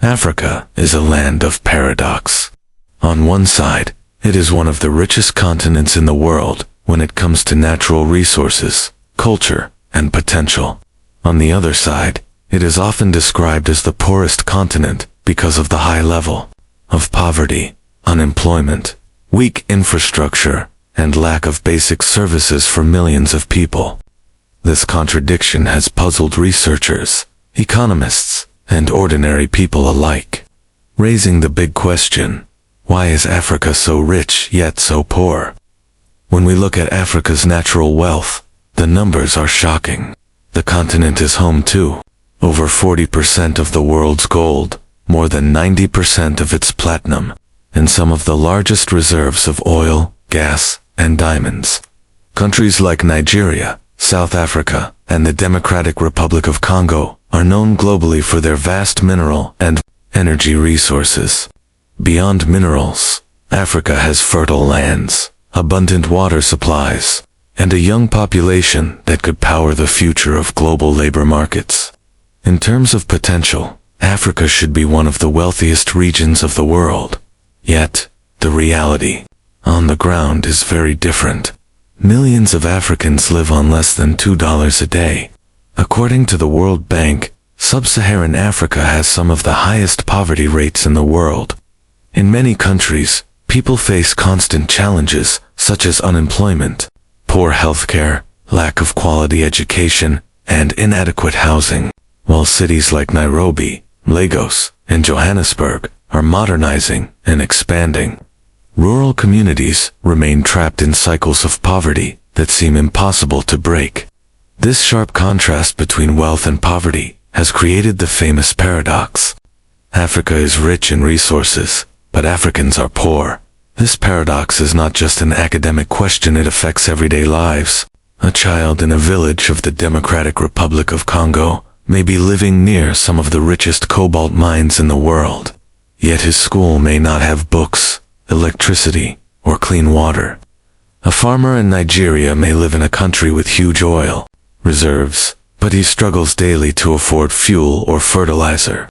Africa is a land of paradox. On one side, it is one of the richest continents in the world when it comes to natural resources, culture, and potential. On the other side, it is often described as the poorest continent because of the high level of poverty, unemployment, weak infrastructure, and lack of basic services for millions of people. This contradiction has puzzled researchers, economists, and ordinary people alike, raising the big question: why is Africa so rich yet so poor? When we look at Africa's natural wealth, the numbers are shocking. The continent is home to over 40% of the world's gold, more than 90% of its platinum, and some of the largest reserves of oil, gas, and diamonds. Countries like Nigeria, South Africa, and the Democratic Republic of Congo are known globally for their vast mineral and energy resources. Beyond minerals, Africa has fertile lands, abundant water supplies, and a young population that could power the future of global labor markets. In terms of potential, Africa should be one of the wealthiest regions of the world. Yet, the reality on the ground is very different. Millions of Africans live on less than $2 a day. According to the World Bank, Sub-Saharan Africa has some of the highest poverty rates in the world. In many countries, people face constant challenges such as unemployment, poor healthcare, lack of quality education, and inadequate housing, while cities like Nairobi, Lagos, and Johannesburg are modernizing and expanding. Rural communities remain trapped in cycles of poverty that seem impossible to break. This sharp contrast between wealth and poverty has created the famous paradox. Africa is rich in resources, but Africans are poor. This paradox is not just an academic question, it affects everyday lives. A child in a village of the Democratic Republic of Congo may be living near some of the richest cobalt mines in the world, yet his school may not have books, electricity, or clean water. A farmer in Nigeria may live in a country with huge oil reserves, but he struggles daily to afford fuel or fertilizer.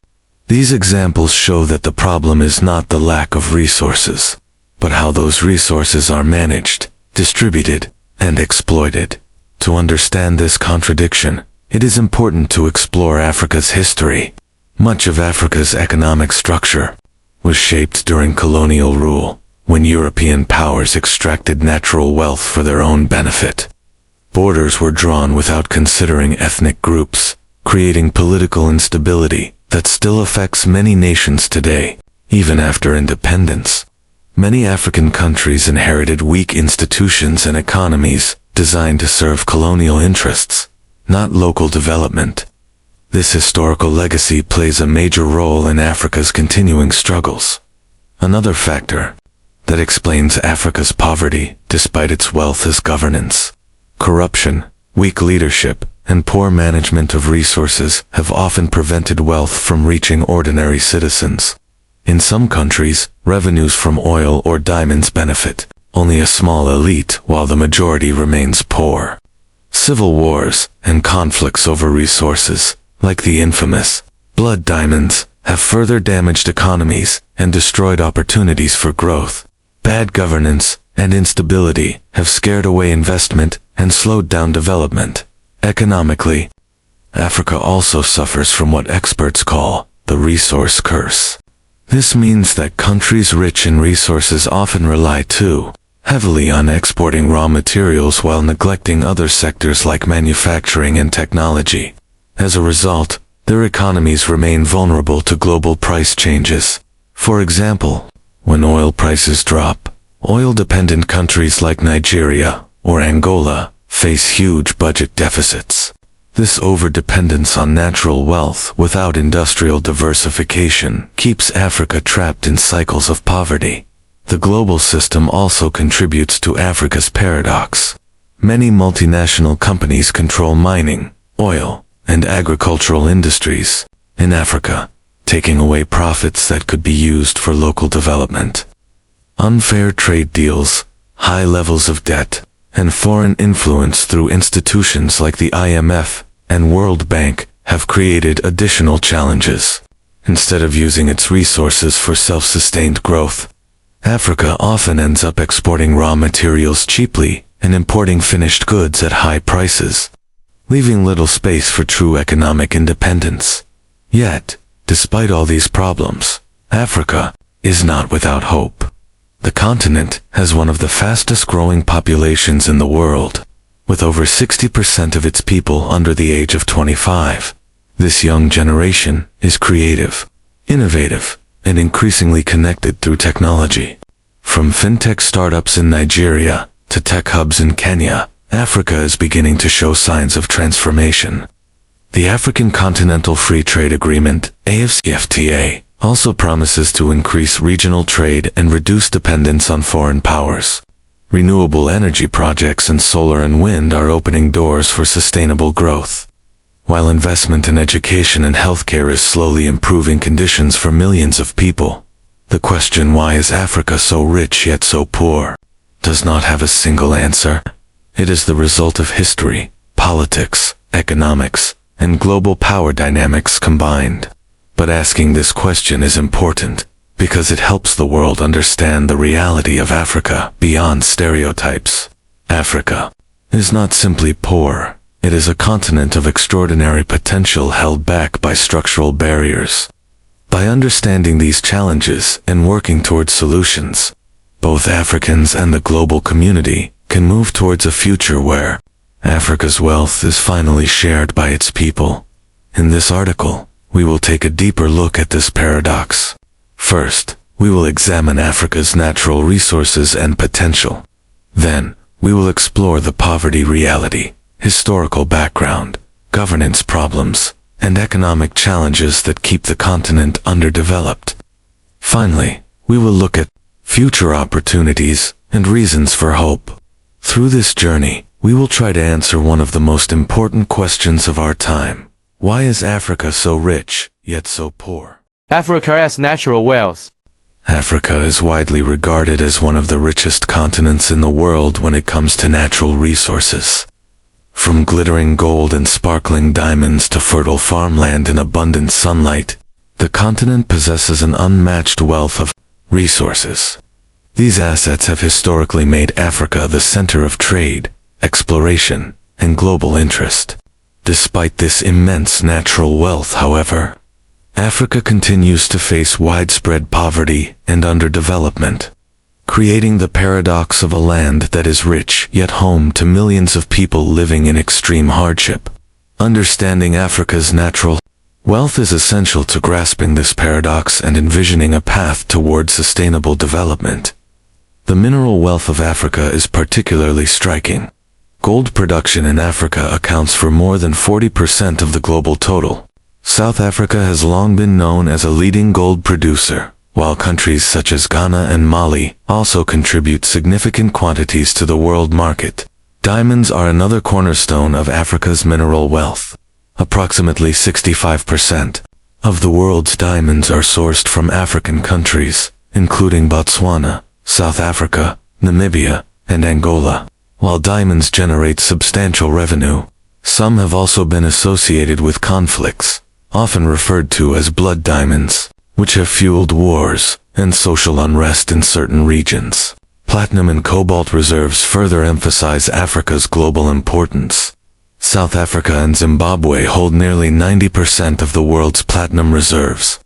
These examples show that the problem is not the lack of resources, but how those resources are managed, distributed, and exploited. To understand this contradiction, it is important to explore Africa's history. Much of Africa's economic structure was shaped during colonial rule, when European powers extracted natural wealth for their own benefit. Borders were drawn without considering ethnic groups, creating political instability that still affects many nations today, even after independence. Many African countries inherited weak institutions and economies designed to serve colonial interests, not local development. This historical legacy plays a major role in Africa's continuing struggles. Another factor that explains Africa's poverty despite its wealth is governance. Corruption, weak leadership, and poor management of resources have often prevented wealth from reaching ordinary citizens. In some countries, revenues from oil or diamonds benefit only a small elite while the majority remains poor. Civil wars and conflicts over resources, like the infamous blood diamonds, have further damaged economies and destroyed opportunities for growth. Bad governance and instability have scared away investment and slowed down development. Economically, Africa also suffers from what experts call the resource curse. This means that countries rich in resources often rely too heavily on exporting raw materials while neglecting other sectors like manufacturing and technology. As a result, their economies remain vulnerable to global price changes. For example, when oil prices drop, oil-dependent countries like Nigeria or Angola face huge budget deficits. This overdependence on natural wealth without industrial diversification keeps Africa trapped in cycles of poverty. The global system also contributes to Africa's paradox. Many multinational companies control mining, oil, and agricultural industries in Africa, taking away profits that could be used for local development. Unfair trade deals, high levels of debt, and foreign influence through institutions like the IMF and World Bank have created additional challenges. Instead of using its resources for self-sustained growth, Africa often ends up exporting raw materials cheaply and importing finished goods at high prices, leaving little space for true economic independence. Yet, despite all these problems, Africa is not without hope. The continent has one of the fastest-growing populations in the world, with over 60% of its people under the age of 25. This young generation is creative, innovative, and increasingly connected through technology. From fintech startups in Nigeria to tech hubs in Kenya, Africa is beginning to show signs of transformation. The African Continental Free Trade Agreement, AfCFTA, also promises to increase regional trade and reduce dependence on foreign powers. Renewable energy projects and solar and wind are opening doors for sustainable growth, while investment in education and healthcare is slowly improving conditions for millions of people. The question, why is Africa so rich yet so poor, does not have a single answer. It is the result of history, politics, economics, and global power dynamics combined. But asking this question is important, because it helps the world understand the reality of Africa beyond stereotypes. Africa is not simply poor. It is a continent of extraordinary potential held back by structural barriers. By understanding these challenges and working towards solutions, both Africans and the global community can move towards a future where Africa's wealth is finally shared by its people. In this article, we will take a deeper look at this paradox. First, we will examine Africa's natural resources and potential. Then, we will explore the poverty reality, historical background, governance problems, and economic challenges that keep the continent underdeveloped. Finally, we will look at future opportunities and reasons for hope. Through this journey, we will try to answer one of the most important questions of our time. Why is Africa so rich, yet so poor? Africa has natural wealth. Africa is widely regarded as one of the richest continents in the world when it comes to natural resources. From glittering gold and sparkling diamonds to fertile farmland and abundant sunlight, the continent possesses an unmatched wealth of resources. These assets have historically made Africa the center of trade, exploration, and global interest. Despite this immense natural wealth, however, Africa continues to face widespread poverty and underdevelopment, creating the paradox of a land that is rich yet home to millions of people living in extreme hardship. Understanding Africa's natural wealth is essential to grasping this paradox and envisioning a path toward sustainable development. The mineral wealth of Africa is particularly striking. Gold production in Africa accounts for more than 40% of the global total. South Africa has long been known as a leading gold producer, while countries such as Ghana and Mali also contribute significant quantities to the world market. Diamonds are another cornerstone of Africa's mineral wealth. Approximately 65% of the world's diamonds are sourced from African countries, including Botswana, South Africa, Namibia, and Angola. While diamonds generate substantial revenue, some have also been associated with conflicts, often referred to as blood diamonds, which have fueled wars and social unrest in certain regions. Platinum and cobalt reserves further emphasize Africa's global importance. South Africa and Zimbabwe hold nearly 90% of the world's platinum reserves,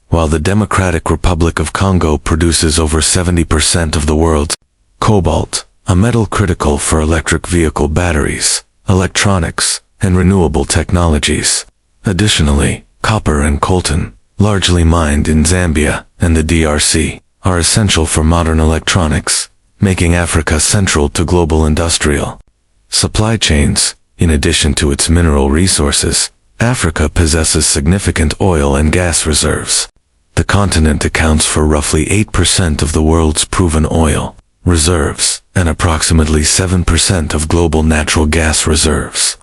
while the Democratic Republic of Congo produces over 70% of the world's cobalt, a metal critical for electric vehicle batteries, electronics, and renewable technologies. Additionally, copper and coltan, largely mined in Zambia and the DRC, are essential for modern electronics, making Africa central to global industrial supply chains. In addition to its mineral resources, Africa possesses significant oil and gas reserves. The continent accounts for roughly 8% of the world's proven oil reserves and approximately 7% of global natural gas reserves.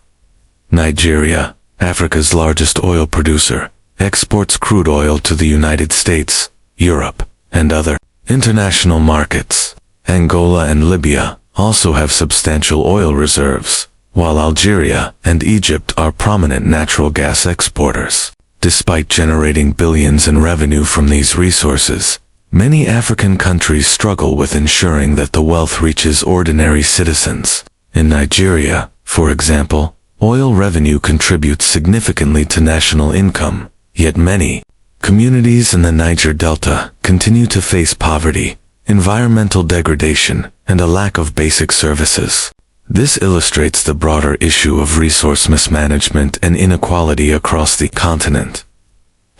Nigeria, Africa's largest oil producer, exports crude oil to the United States, Europe, and other international markets. Angola and Libya also have substantial oil reserves, while Algeria and Egypt are prominent natural gas exporters. Despite generating billions in revenue from these resources, many African countries struggle with ensuring that the wealth reaches ordinary citizens. In Nigeria, for example, oil revenue contributes significantly to national income, yet many communities in the Niger Delta continue to face poverty, environmental degradation, and a lack of basic services. This illustrates the broader issue of resource mismanagement and inequality across the continent.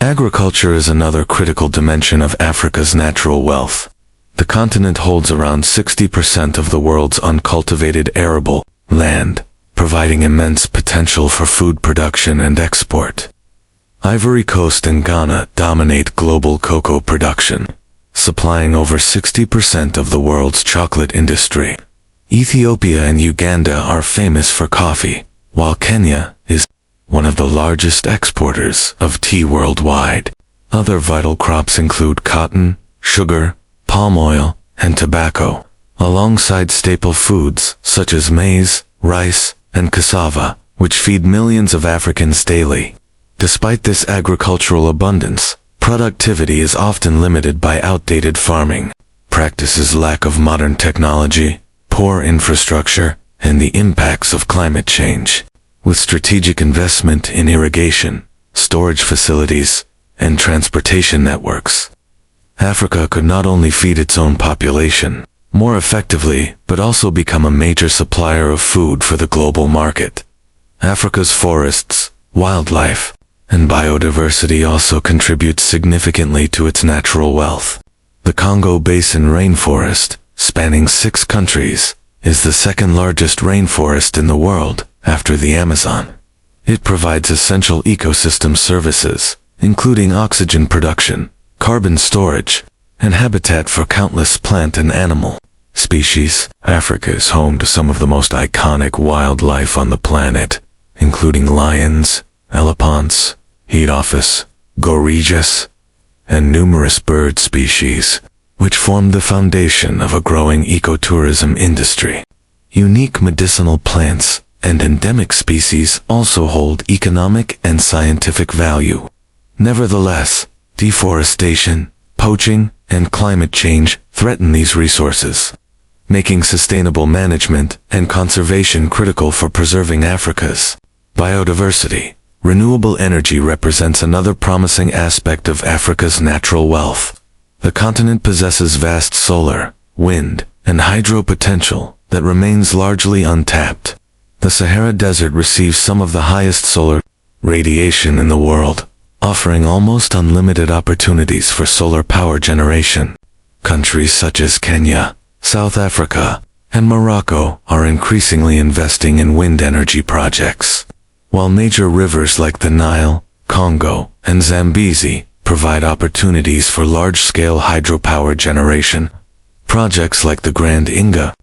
Agriculture is another critical dimension of Africa's natural wealth. The continent holds around 60% of the world's uncultivated arable land, providing immense potential for food production and export. Ivory Coast and Ghana dominate global cocoa production, supplying over 60% of the world's chocolate industry. Ethiopia and Uganda are famous for coffee, while Kenya is one of the largest exporters of tea worldwide. Other vital crops include cotton, sugar, palm oil, and tobacco, alongside staple foods such as maize, rice, and cassava, which feed millions of Africans daily. Despite this agricultural abundance, productivity is often limited by outdated farming practices, lack of modern technology, poor infrastructure, and the impacts of climate change. With strategic investment in irrigation, storage facilities, and transportation networks, Africa could not only feed its own population more effectively, but also become a major supplier of food for the global market. Africa's forests, wildlife, and biodiversity also contribute significantly to its natural wealth. The Congo Basin rainforest, spanning 6 countries, is the second largest rainforest in the world, after the Amazon. It provides essential ecosystem services, including oxygen production, carbon storage, and habitat for countless plant and animal species. Africa is home to some of the most iconic wildlife on the planet, including lions, elephants, giraffe, gorillas, and numerous bird species, which form the foundation of a growing ecotourism industry. Unique medicinal plants and endemic species also hold economic and scientific value. Nevertheless, deforestation, poaching, and climate change threaten these resources, making sustainable management and conservation critical for preserving Africa's biodiversity. Renewable energy represents another promising aspect of Africa's natural wealth. The continent possesses vast solar, wind, and hydro potential that remains largely untapped. The Sahara Desert receives some of the highest solar radiation in the world, offering almost unlimited opportunities for solar power generation. Countries such as Kenya, South Africa, and Morocco are increasingly investing in wind energy projects, while major rivers like the Nile, Congo, and Zambezi provide opportunities for large-scale hydropower generation. Projects like the Grand Inga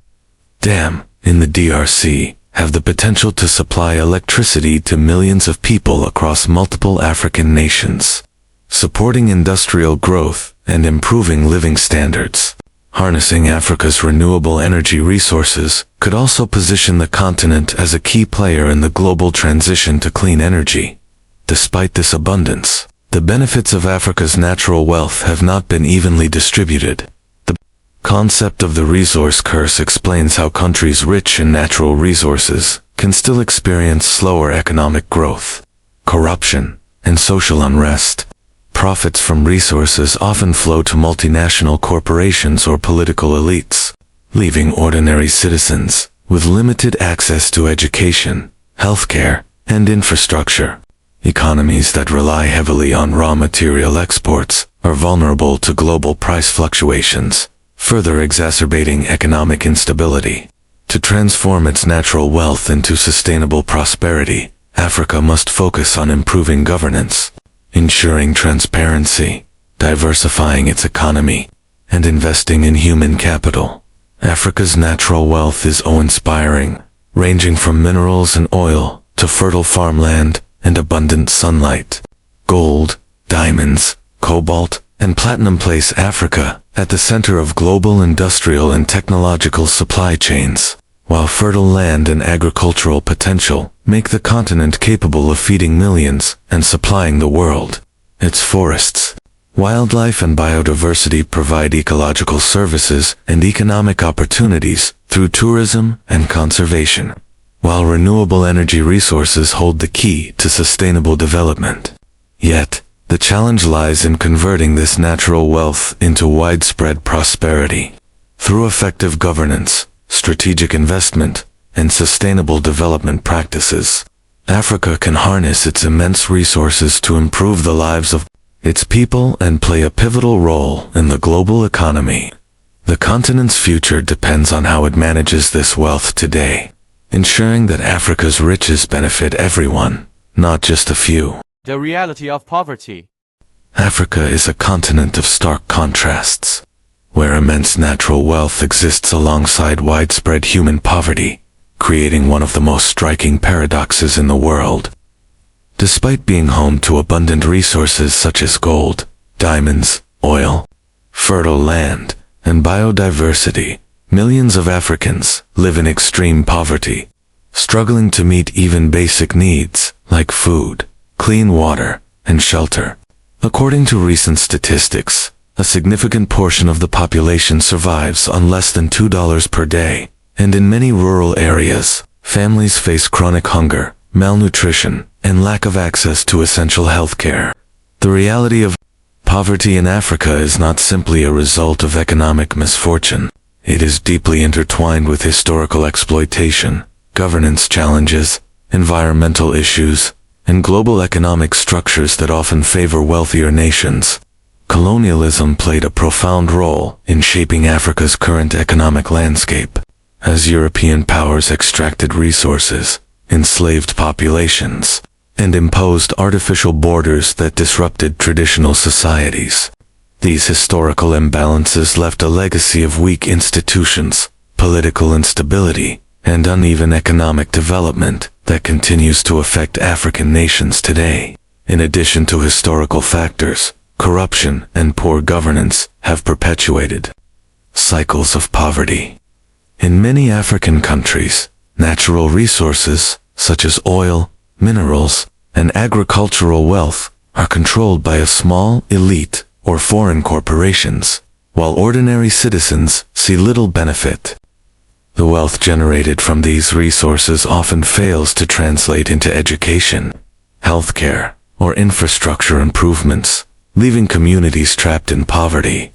Dam in the DRC have the potential to supply electricity to millions of people across multiple African nations, supporting industrial growth and improving living standards. Harnessing Africa's renewable energy resources could also position the continent as a key player in the global transition to clean energy. Despite this abundance, the benefits of Africa's natural wealth have not been evenly distributed. The concept of the resource curse explains how countries rich in natural resources can still experience slower economic growth, corruption, and social unrest. Profits from resources often flow to multinational corporations or political elites, leaving ordinary citizens with limited access to education, healthcare, and infrastructure. Economies that rely heavily on raw material exports are vulnerable to global price fluctuations, further exacerbating economic instability. To transform its natural wealth into sustainable prosperity, Africa must focus on improving governance, ensuring transparency, diversifying its economy, and investing in human capital. Africa's natural wealth is awe-inspiring, ranging from minerals and oil to fertile farmland and abundant sunlight. Gold, diamonds, cobalt, and platinum place Africa at the center of global industrial and technological supply chains, while fertile land and agricultural potential make the continent capable of feeding millions and supplying the world. Its forests, wildlife and biodiversity provide ecological services and economic opportunities through tourism and conservation, while renewable energy resources hold the key to sustainable development. Yet, the challenge lies in converting this natural wealth into widespread prosperity. Through effective governance, strategic investment, and sustainable development practices, Africa can harness its immense resources to improve the lives of its people and play a pivotal role in the global economy. The continent's future depends on how it manages this wealth today, ensuring that Africa's riches benefit everyone, not just a few. The reality of poverty. Africa is a continent of stark contrasts, where immense natural wealth exists alongside widespread human poverty, creating one of the most striking paradoxes in the world. Despite being home to abundant resources such as gold, diamonds, oil, fertile land, and biodiversity, millions of Africans live in extreme poverty, struggling to meet even basic needs like food, clean water, and shelter. According to recent statistics, a significant portion of the population survives on less than $2 per day, and in many rural areas, families face chronic hunger, malnutrition, and lack of access to essential health care. The reality of poverty in Africa is not simply a result of economic misfortune. It is deeply intertwined with historical exploitation, governance challenges, environmental issues, and global economic structures that often favor wealthier nations. Colonialism played a profound role in shaping Africa's current economic landscape, as European powers extracted resources, enslaved populations, and imposed artificial borders that disrupted traditional societies. These historical imbalances left a legacy of weak institutions, political instability, and uneven economic development that continues to affect African nations today. In addition to historical factors, corruption and poor governance have perpetuated cycles of poverty. In many African countries, natural resources, such as oil, minerals, and agricultural wealth, are controlled by a small elite or foreign corporations, while ordinary citizens see little benefit. The wealth generated from these resources often fails to translate into education, healthcare, or infrastructure improvements, leaving communities trapped in poverty.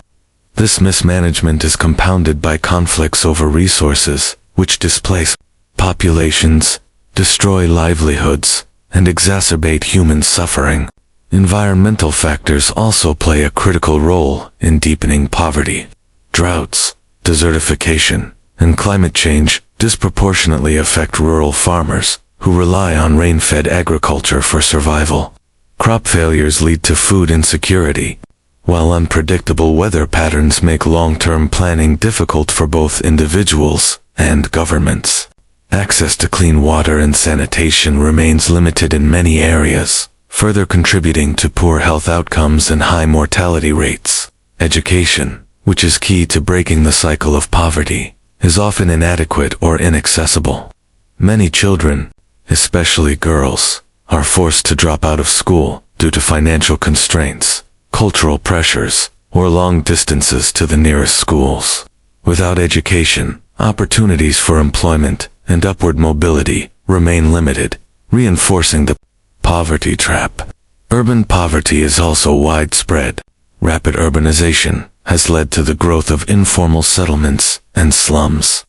This mismanagement is compounded by conflicts over resources, which displace populations, destroy livelihoods, and exacerbate human suffering. Environmental factors also play a critical role in deepening poverty. Droughts, desertification, and climate change disproportionately affect rural farmers, who rely on rain-fed agriculture for survival. Crop failures lead to food insecurity, while unpredictable weather patterns make long-term planning difficult for both individuals and governments. Access to clean water and sanitation remains limited in many areas, further contributing to poor health outcomes and high mortality rates. Education, which is key to breaking the cycle of poverty, is often inadequate or inaccessible. Many children, especially girls, are forced to drop out of school due to financial constraints, cultural pressures, or long distances to the nearest schools. Without education, opportunities for employment and upward mobility remain limited, reinforcing the poverty trap. Urban poverty is also widespread. Rapid urbanization has led to the growth of informal settlements and slums,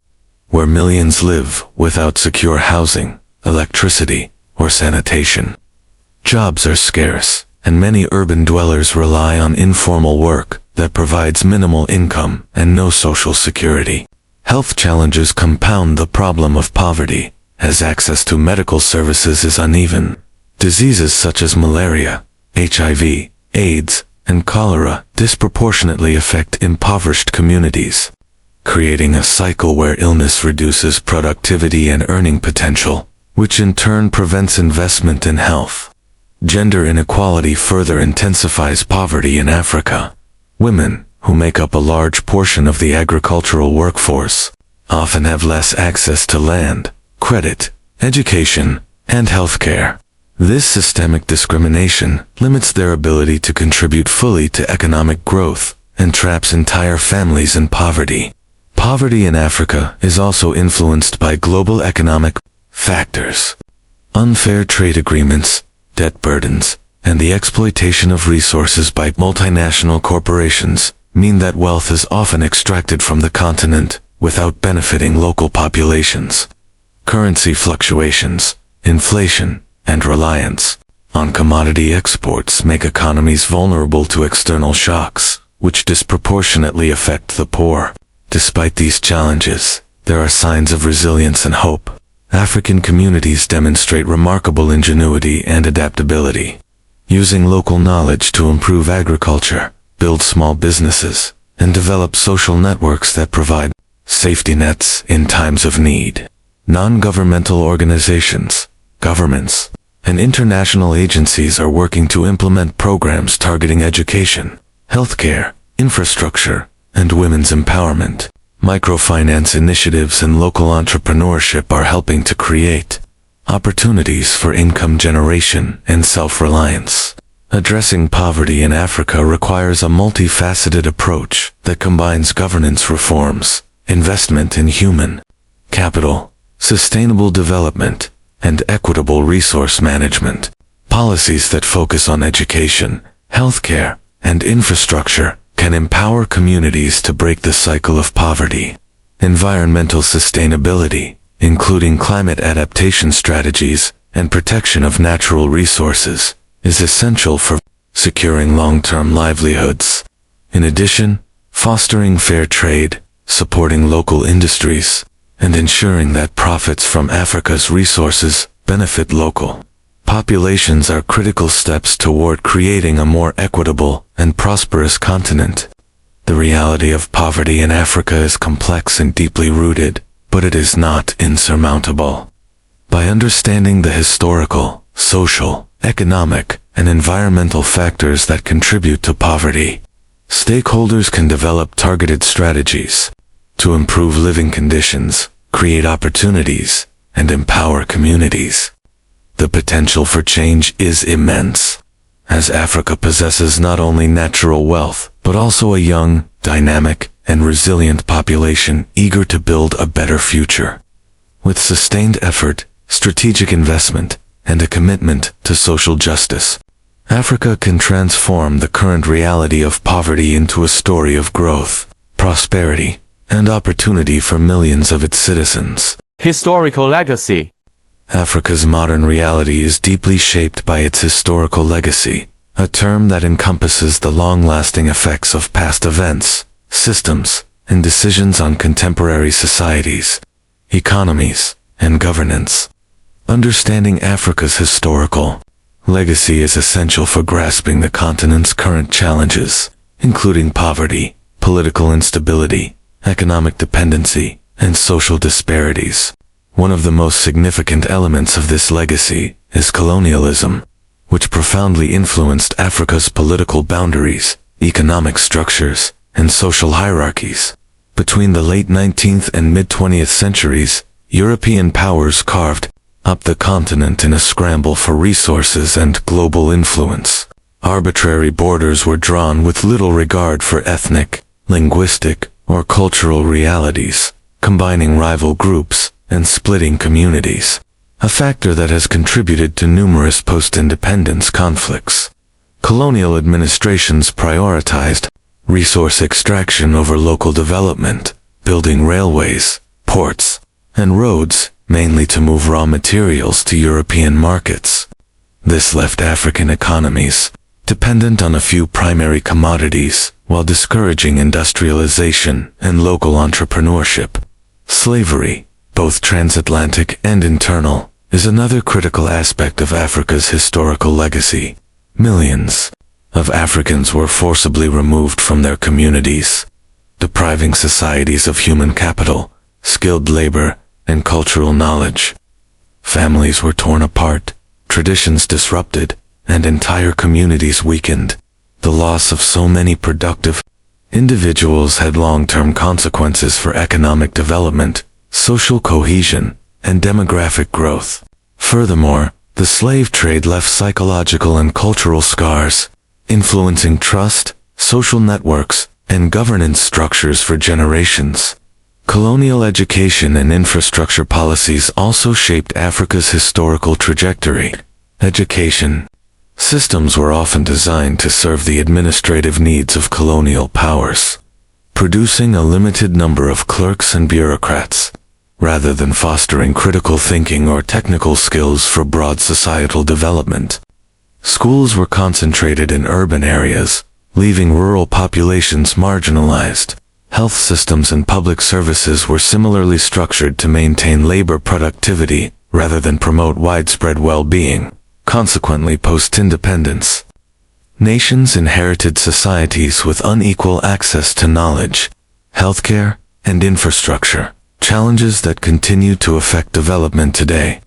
where millions live without secure housing, electricity, or sanitation. Jobs are scarce, and many urban dwellers rely on informal work that provides minimal income and no social security. Health challenges compound the problem of poverty, as access to medical services is uneven. Diseases such as malaria, HIV, AIDS, and cholera disproportionately affect impoverished communities, creating a cycle where illness reduces productivity and earning potential, which in turn prevents investment in health. Gender inequality further intensifies poverty in Africa. Women, who make up a large portion of the agricultural workforce, often have less access to land, credit, education, and healthcare. This systemic discrimination limits their ability to contribute fully to economic growth and traps entire families in poverty. Poverty in Africa is also influenced by global economic factors. Unfair trade agreements, debt burdens, and the exploitation of resources by multinational corporations mean that wealth is often extracted from the continent without benefiting local populations. Currency fluctuations, inflation, and reliance on commodity exports make economies vulnerable to external shocks, which disproportionately affect the poor. Despite these challenges, there are signs of resilience and hope. African communities demonstrate remarkable ingenuity and adaptability, using local knowledge to improve agriculture, build small businesses, and develop social networks that provide safety nets in times of need. Non-governmental organizations, governments, and international agencies are working to implement programs targeting education, healthcare, infrastructure, and women's empowerment. Microfinance initiatives and local entrepreneurship are helping to create opportunities for income generation and self-reliance. Addressing poverty in Africa requires a multifaceted approach that combines governance reforms, investment in human capital, sustainable development, and equitable resource management. Policies that focus on education, healthcare, and infrastructure can empower communities to break the cycle of poverty. Environmental sustainability, including climate adaptation strategies and protection of natural resources, is essential for securing long-term livelihoods. In addition, fostering fair trade, supporting local industries, and ensuring that profits from Africa's resources benefit local populations are critical steps toward creating a more equitable and prosperous continent. The reality of poverty in Africa is complex and deeply rooted, but it is not insurmountable. By understanding the historical, social, economic, and environmental factors that contribute to poverty, stakeholders can develop targeted strategies to improve living conditions, create opportunities, and empower communities. The potential for change is immense, as Africa possesses not only natural wealth, but also a young, dynamic, and resilient population eager to build a better future. With sustained effort, strategic investment, and a commitment to social justice, Africa can transform the current reality of poverty into a story of growth, prosperity, and opportunity for millions of its citizens. Historical legacy. Africa's modern reality is deeply shaped by its historical legacy, a term that encompasses the long-lasting effects of past events, systems, and decisions on contemporary societies, economies, and governance. Understanding Africa's historical legacy is essential for grasping the continent's current challenges, including poverty, political instability, economic dependency, and social disparities. One of the most significant elements of this legacy is colonialism, which profoundly influenced Africa's political boundaries, economic structures, and social hierarchies. Between the late 19th and mid-20th centuries, European powers carved up the continent in a scramble for resources and global influence. Arbitrary borders were drawn with little regard for ethnic, linguistic, or cultural realities, combining rival groups and splitting communities, a factor that has contributed to numerous post-independence conflicts. Colonial administrations prioritized resource extraction over local development, building railways, ports, and roads, mainly to move raw materials to European markets. This left African economies dependent on a few primary commodities, while discouraging industrialization and local entrepreneurship. Slavery, both transatlantic and internal, is another critical aspect of Africa's historical legacy. Millions of Africans were forcibly removed from their communities, depriving societies of human capital, skilled labor, and cultural knowledge. Families were torn apart, traditions disrupted, and entire communities weakened. The loss of so many productive individuals had long-term consequences for economic development, social cohesion, and demographic growth. Furthermore, the slave trade left psychological and cultural scars, influencing trust, social networks, and governance structures for generations. Colonial education and infrastructure policies also shaped Africa's historical trajectory. Education systems were often designed to serve the administrative needs of colonial powers, producing a limited number of clerks and bureaucrats, rather than fostering critical thinking or technical skills for broad societal development. Schools were concentrated in urban areas, leaving rural populations marginalized. Health systems and public services were similarly structured to maintain labor productivity rather than promote widespread well-being. Consequently, post-independence, nations inherited societies with unequal access to knowledge, healthcare, and infrastructure, challenges that continue to affect development today.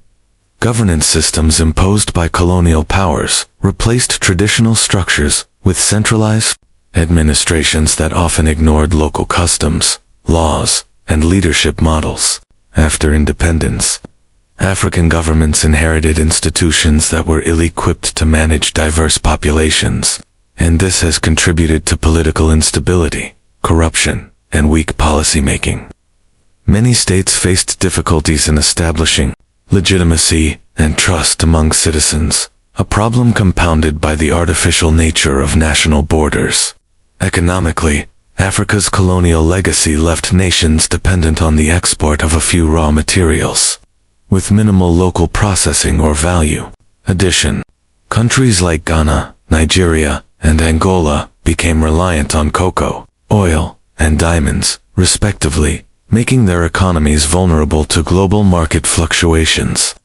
Governance systems imposed by colonial powers replaced traditional structures with centralized administrations that often ignored local customs, laws, and leadership models. After independence, African governments inherited institutions that were ill-equipped to manage diverse populations, and this has contributed to political instability, corruption, and weak policymaking. Many states faced difficulties in establishing legitimacy and trust among citizens, a problem compounded by the artificial nature of national borders. Economically, Africa's colonial legacy left nations dependent on the export of a few raw materials, with minimal local processing or value addition. Countries like Ghana, Nigeria, and Angola became reliant on cocoa, oil, and diamonds, respectively, making their economies vulnerable to global market fluctuations.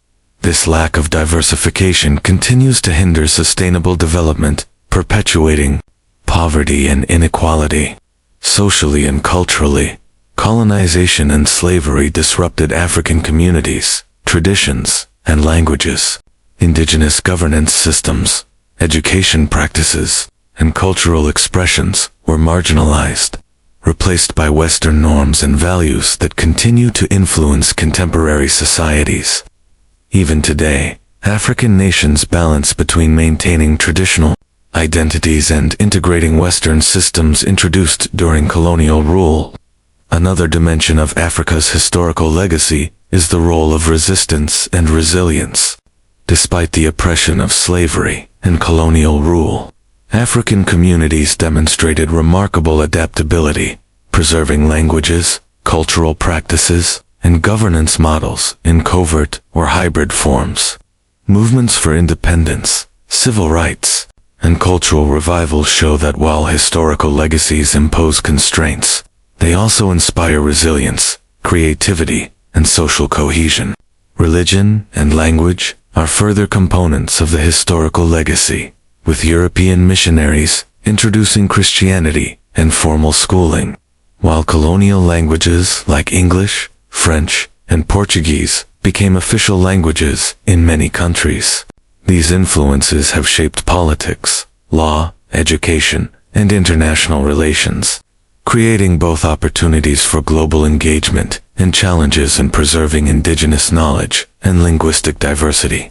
This lack of diversification continues to hinder sustainable development, perpetuating poverty and inequality. Socially and culturally, colonization and slavery disrupted African communities, traditions, and languages. Indigenous governance systems, education practices, and cultural expressions were marginalized, replaced by Western norms and values that continue to influence contemporary societies. Even today, African nations balance between maintaining traditional identities and integrating Western systems introduced during colonial rule. Another dimension of Africa's historical legacy is the role of resistance and resilience. Despite the oppression of slavery and colonial rule, African communities demonstrated remarkable adaptability, preserving languages, cultural practices, and governance models in covert or hybrid forms. Movements for independence, civil rights, and cultural revival show that while historical legacies impose constraints, they also inspire resilience, creativity, and social cohesion. Religion and language are further components of the historical legacy, with European missionaries introducing Christianity and formal schooling, while colonial languages like English, French, and Portuguese became official languages in many countries. These influences have shaped politics, law, education, and international relations, creating both opportunities for global engagement and challenges in preserving indigenous knowledge and linguistic diversity.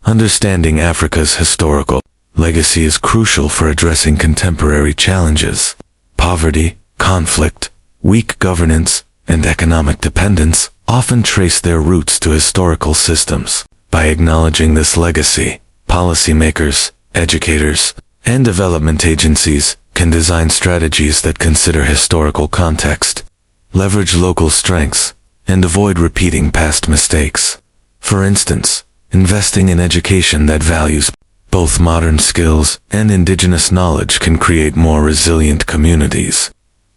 Understanding Africa's historical legacy is crucial for addressing contemporary challenges. Poverty, conflict, weak governance, and economic dependence often trace their roots to historical systems. By acknowledging this legacy, policymakers, educators, and development agencies can design strategies that consider historical context, leverage local strengths, and avoid repeating past mistakes. For instance, investing in education that values both modern skills and indigenous knowledge can create more resilient communities.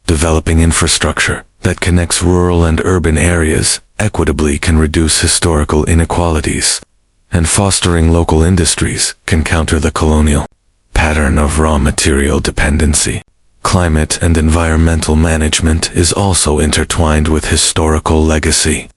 Developing infrastructure that connects rural and urban areas equitably can reduce historical inequalities, and fostering local industries can counter the colonial pattern of raw material dependency. Climate and environmental management is also intertwined with historical legacy.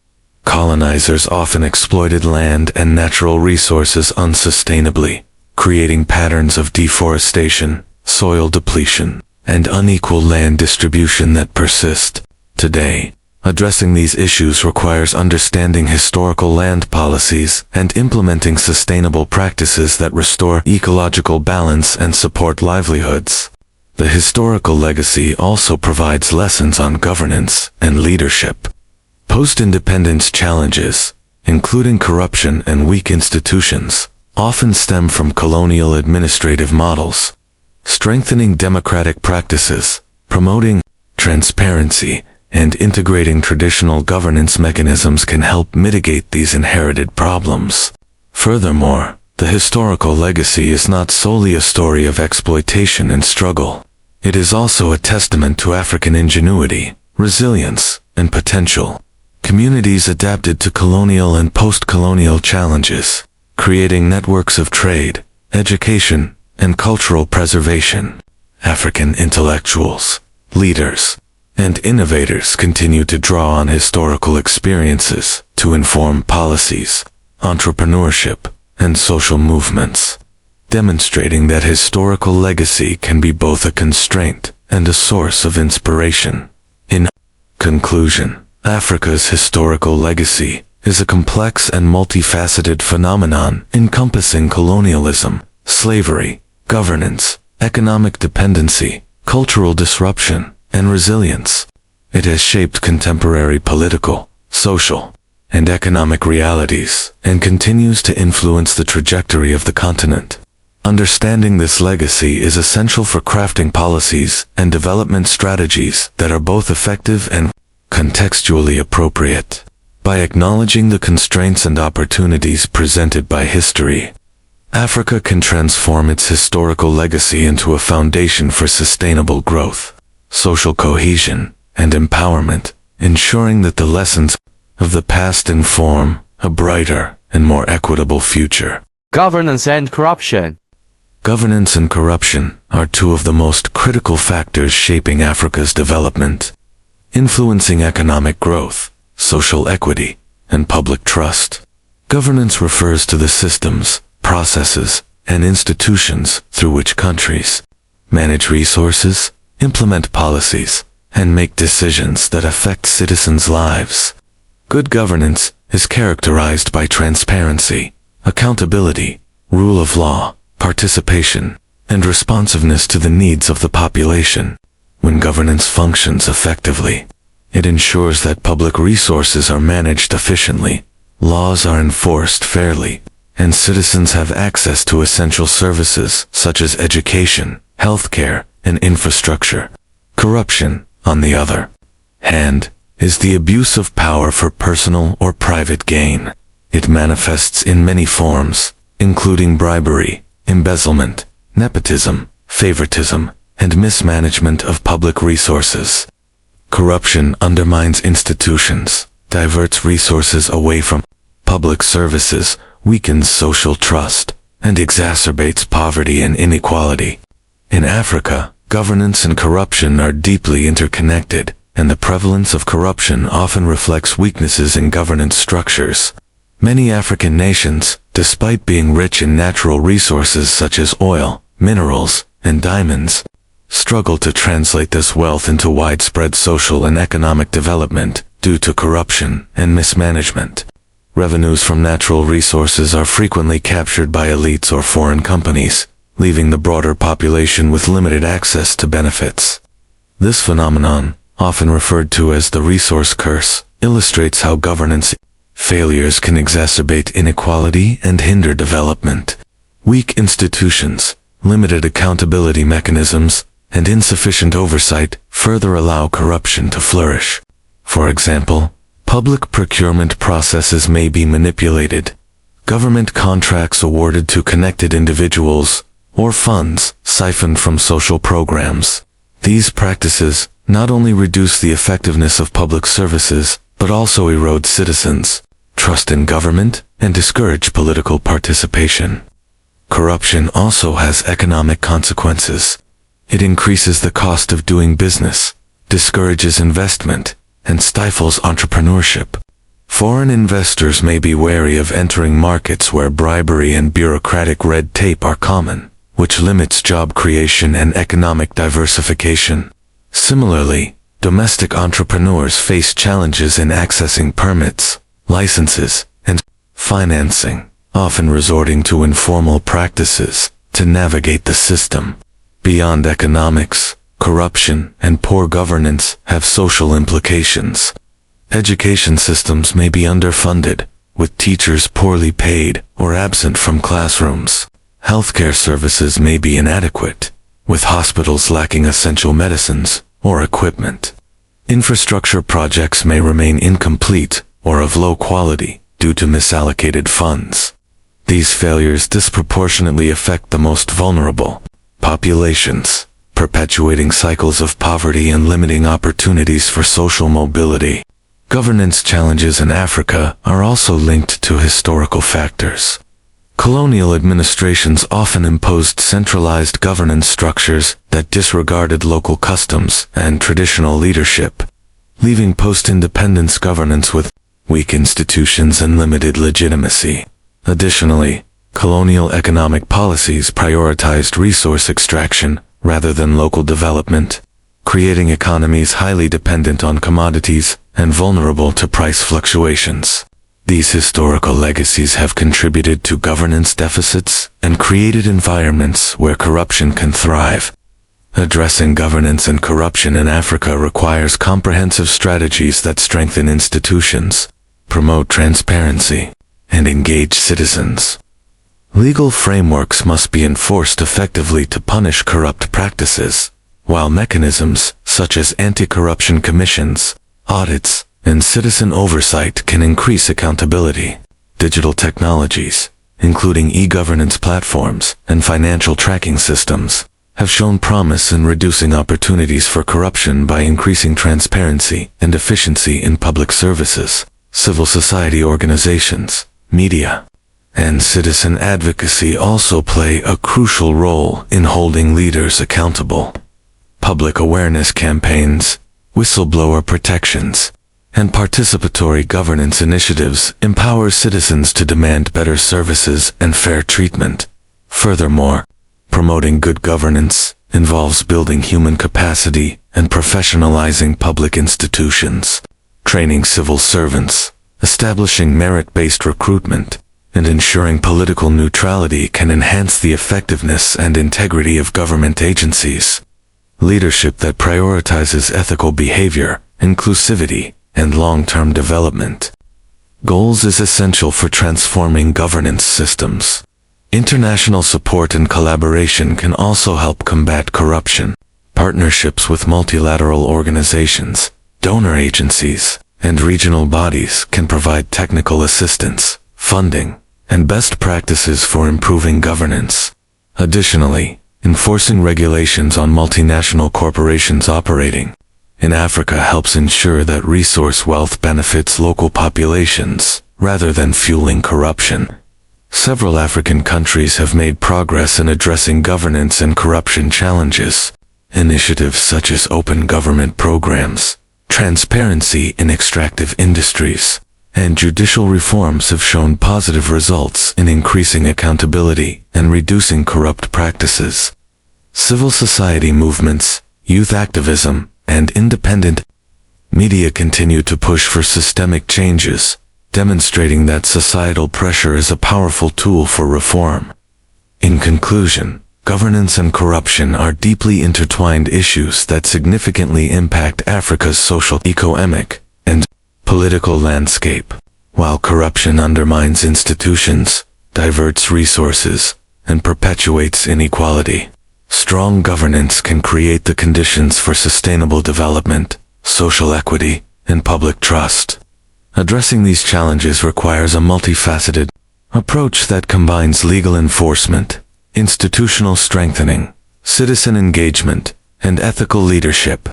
Colonizers often exploited land and natural resources unsustainably, creating patterns of deforestation, soil depletion, and unequal land distribution that persist. Today, Addressing these issues requires understanding historical land policies and implementing sustainable practices that restore ecological balance and support livelihoods. The historical legacy also provides lessons on governance and leadership. Post-independence challenges, including corruption and weak institutions, often stem from colonial administrative models. Strengthening democratic practices, promoting transparency, and integrating traditional governance mechanisms can help mitigate these inherited problems. Furthermore, the historical legacy is not solely a story of exploitation and struggle. It is also a testament to African ingenuity, resilience, and potential. Communities adapted to colonial and post-colonial challenges, creating networks of trade, education, and cultural preservation. African intellectuals, leaders, and innovators continue to draw on historical experiences to inform policies, entrepreneurship, and social movements, demonstrating that historical legacy can be both a constraint and a source of inspiration. In conclusion, Africa's historical legacy is a complex and multifaceted phenomenon encompassing colonialism, slavery, governance, economic dependency, cultural disruption, and resilience. It has shaped contemporary political, social, and economic realities and continues to influence the trajectory of the continent. Understanding this legacy is essential for crafting policies and development strategies that are both effective and contextually appropriate. By acknowledging the constraints and opportunities presented by history, Africa can transform its historical legacy into a foundation for sustainable growth, social cohesion, and empowerment, ensuring that the lessons of the past inform a brighter and more equitable future. Governance and corruption. Governance and corruption are two of the most critical factors shaping Africa's development, influencing economic growth, social equity, and public trust. Governance refers to the systems, processes, and institutions through which countries manage resources, implement policies, and make decisions that affect citizens' lives. Good governance is characterized by transparency, accountability, rule of law, participation, and responsiveness to the needs of the population. When governance functions effectively, it ensures that public resources are managed efficiently, laws are enforced fairly, and citizens have access to essential services such as education, healthcare, and infrastructure. Corruption, on the other hand, is the abuse of power for personal or private gain. It manifests in many forms, including bribery, embezzlement, nepotism, favoritism, and mismanagement of public resources. Corruption undermines institutions, diverts resources away from public services, weakens social trust, and exacerbates poverty and inequality. In Africa, governance and corruption are deeply interconnected, and the prevalence of corruption often reflects weaknesses in governance structures. Many African nations, despite being rich in natural resources such as oil, minerals, and diamonds, struggle to translate this wealth into widespread social and economic development due to corruption and mismanagement. Revenues from natural resources are frequently captured by elites or foreign companies, leaving the broader population with limited access to benefits. This phenomenon, often referred to as the resource curse, illustrates how governance failures can exacerbate inequality and hinder development. Weak institutions, limited accountability mechanisms, and insufficient oversight further allow corruption to flourish. For example, public procurement processes may be manipulated, government contracts awarded to connected individuals, or funds siphoned from social programs. These practices not only reduce the effectiveness of public services, but also erode citizens' trust in government and discourage political participation. Corruption also has economic consequences. It increases the cost of doing business, discourages investment, and stifles entrepreneurship. Foreign investors may be wary of entering markets where bribery and bureaucratic red tape are common, which limits job creation and economic diversification. Similarly, Domestic entrepreneurs face challenges in accessing permits, licenses, and financing, often resorting to informal practices to navigate the system. Beyond economics, corruption and poor governance have social implications. Education systems may be underfunded, with teachers poorly paid or absent from classrooms. Healthcare services may be inadequate, with hospitals lacking essential medicines or equipment. Infrastructure projects may remain incomplete or of low quality due to misallocated funds. These failures disproportionately affect the most vulnerable populations, perpetuating cycles of poverty and limiting opportunities for social mobility. Governance challenges in Africa are also linked to historical factors. Colonial administrations often imposed centralized governance structures that disregarded local customs and traditional leadership, leaving post-independence governance with weak institutions and limited legitimacy. Additionally, colonial economic policies prioritized resource extraction rather than local development, creating economies highly dependent on commodities and vulnerable to price fluctuations. These historical legacies have contributed to governance deficits and created environments where corruption can thrive. Addressing governance and corruption in Africa requires comprehensive strategies that strengthen institutions, promote transparency, and engage citizens. Legal frameworks must be enforced effectively to punish corrupt practices, while mechanisms such as anti-corruption commissions, audits, and citizen oversight can increase accountability. Digital technologies, including e-governance platforms and financial tracking systems, have shown promise in reducing opportunities for corruption by increasing transparency and efficiency in public services. Civil society organizations, media, and citizen advocacy also play a crucial role in holding leaders accountable. Public awareness campaigns, whistleblower protections, and participatory governance initiatives empower citizens to demand better services and fair treatment. Furthermore, promoting good governance involves building human capacity and professionalizing public institutions, training civil servants, establishing merit-based recruitment, and ensuring political neutrality can enhance the effectiveness and integrity of government agencies. Leadership that prioritizes ethical behavior, inclusivity, and long-term development goals is essential for transforming governance systems. International support and collaboration can also help combat corruption. Partnerships with multilateral organizations, donor agencies, and regional bodies can provide technical assistance, funding, and best practices for improving governance. Additionally, enforcing regulations on multinational corporations operating in Africa helps ensure that resource wealth benefits local populations rather than fueling corruption. Several African countries have made progress in addressing governance and corruption challenges. Initiatives such as open government programs, transparency in extractive industries, and judicial reforms have shown positive results in increasing accountability and reducing corrupt practices. Civil society movements, youth activism, and independent media continue to push for systemic changes, demonstrating that societal pressure is a powerful tool for reform. In conclusion, governance and corruption are deeply intertwined issues that significantly impact Africa's social, economic, and political landscape. While corruption undermines institutions, diverts resources, and perpetuates inequality, strong governance can create the conditions for sustainable development, social equity, and public trust. Addressing these challenges requires a multifaceted approach that combines legal enforcement, institutional strengthening, citizen engagement, and ethical leadership.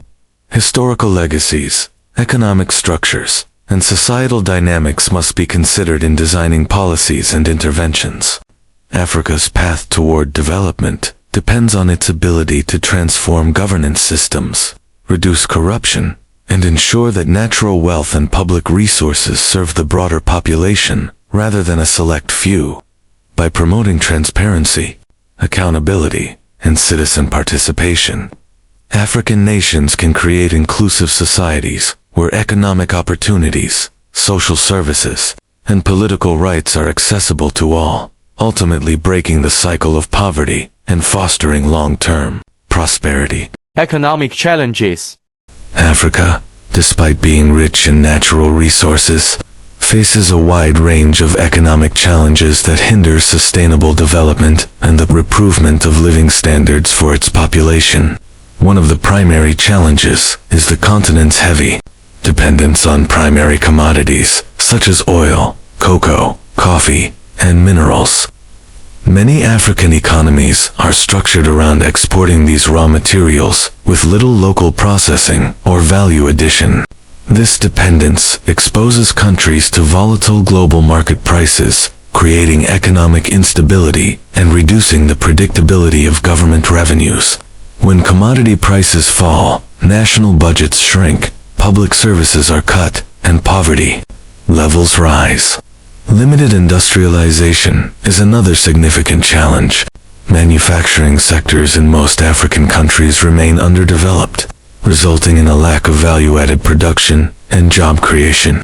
Historical legacies, economic structures, and societal dynamics must be considered in designing policies and interventions. Africa's path toward development depends on its ability to transform governance systems, reduce corruption, and ensure that natural wealth and public resources serve the broader population rather than a select few. By promoting transparency, accountability, and citizen participation, African nations can create inclusive societies where economic opportunities, social services, and political rights are accessible to all, ultimately breaking the cycle of poverty and fostering long-term prosperity. Economic challenges. Africa, despite being rich in natural resources, faces a wide range of economic challenges that hinder sustainable development and the improvement of living standards for its population. One of the primary challenges is the continent's heavy dependence on primary commodities such as oil, cocoa, coffee, and minerals. Many African economies are structured around exporting these raw materials with little local processing or value addition. This dependence exposes countries to volatile global market prices, creating economic instability and reducing the predictability of government revenues. When commodity prices fall, national budgets shrink, public services are cut, and poverty levels rise. Limited industrialization is another significant challenge. Manufacturing sectors in most African countries remain underdeveloped, resulting in a lack of value-added production and job creation.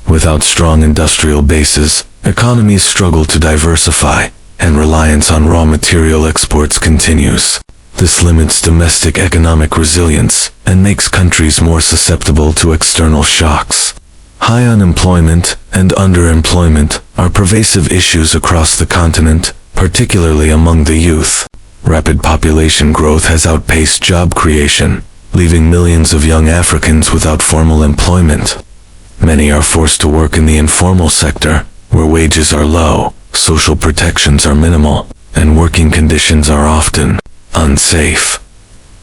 Without strong industrial bases, economies struggle to diversify, and reliance on raw material exports continues. This limits domestic economic resilience and makes countries more susceptible to external shocks. High unemployment and underemployment are pervasive issues across the continent, particularly among the youth. Rapid population growth has outpaced job creation, leaving millions of young Africans without formal employment. Many are forced to work in the informal sector, where wages are low, social protections are minimal, and working conditions are often unsafe.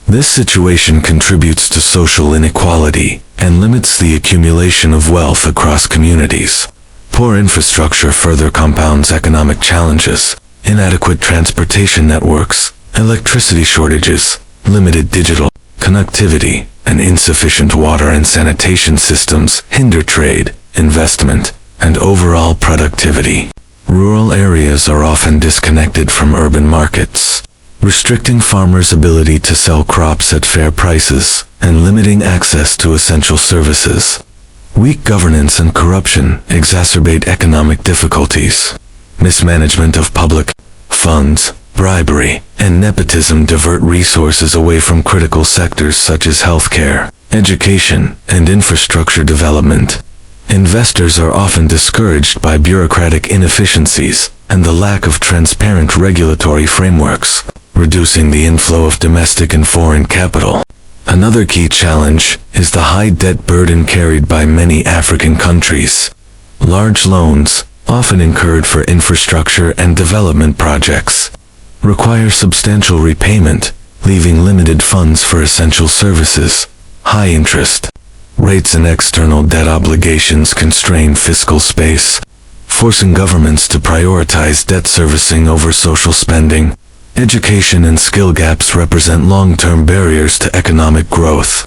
This situation contributes to social inequality and limits the accumulation of wealth across communities. Poor infrastructure further compounds economic challenges. Inadequate transportation networks, electricity shortages, limited digital connectivity, and insufficient water and sanitation systems hinder trade, investment, and overall productivity. Rural areas are often disconnected from urban markets, restricting farmers' ability to sell crops at fair prices and limiting access to essential services. Weak governance and corruption exacerbate economic difficulties. Mismanagement of public funds, bribery, and nepotism divert resources away from critical sectors such as healthcare, education, and infrastructure development. Investors are often discouraged by bureaucratic inefficiencies and the lack of transparent regulatory frameworks, reducing the inflow of domestic and foreign capital. Another key challenge is the high debt burden carried by many African countries. Large loans, often incurred for infrastructure and development projects, require substantial repayment, leaving limited funds for essential services. High interest rates and external debt obligations constrain fiscal space, forcing governments to prioritize debt servicing over social spending. Education and skill gaps represent long-term barriers to economic growth.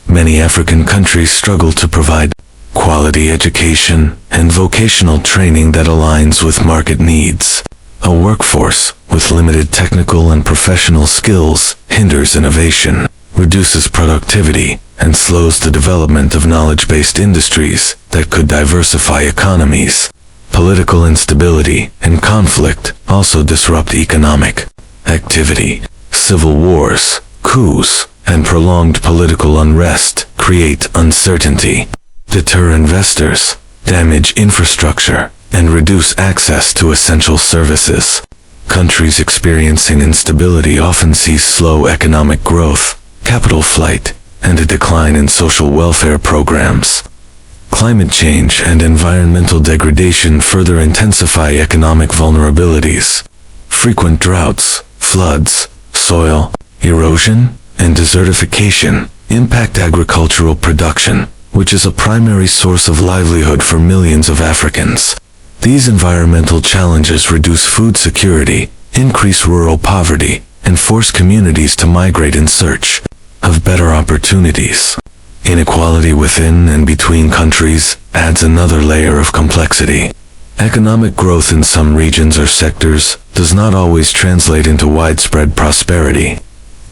Many African countries struggle to provide quality education and vocational training that aligns with market needs. A workforce with limited technical and professional skills hinders innovation, reduces productivity, and slows the development of knowledge-based industries that could diversify economies. Political instability and conflict also disrupt economic activity. Civil wars, coups, and prolonged political unrest create uncertainty, deter investors, damage infrastructure, and reduce access to essential services. Countries experiencing instability often see slow economic growth, capital flight, and a decline in social welfare programs. Climate change and environmental degradation further intensify economic vulnerabilities. Frequent droughts, floods, soil erosion, and desertification impact agricultural production, which is a primary source of livelihood for millions of Africans. These environmental challenges reduce food security, increase rural poverty, and force communities to migrate in search of better opportunities. Inequality within and between countries adds another layer of complexity. Economic growth in some regions or sectors does not always translate into widespread prosperity.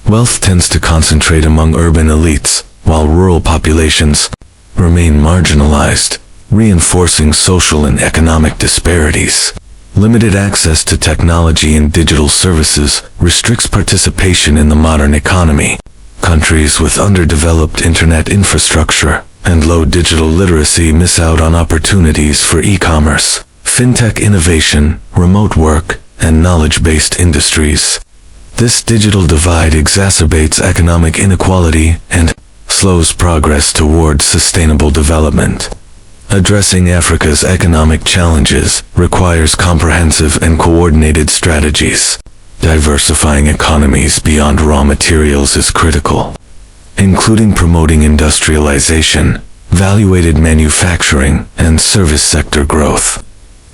Wealth tends to concentrate among urban elites, while rural populations remain marginalized, reinforcing social and economic disparities. Limited access to technology and digital services restricts participation in the modern economy. Countries with underdeveloped internet infrastructure and low digital literacy miss out on opportunities for e-commerce, fintech innovation, remote work, and knowledge-based industries. This digital divide exacerbates economic inequality and slows progress towards sustainable development. Addressing Africa's economic challenges requires comprehensive and coordinated strategies. Diversifying economies beyond raw materials is critical, including promoting industrialization, value-added manufacturing, and service sector growth.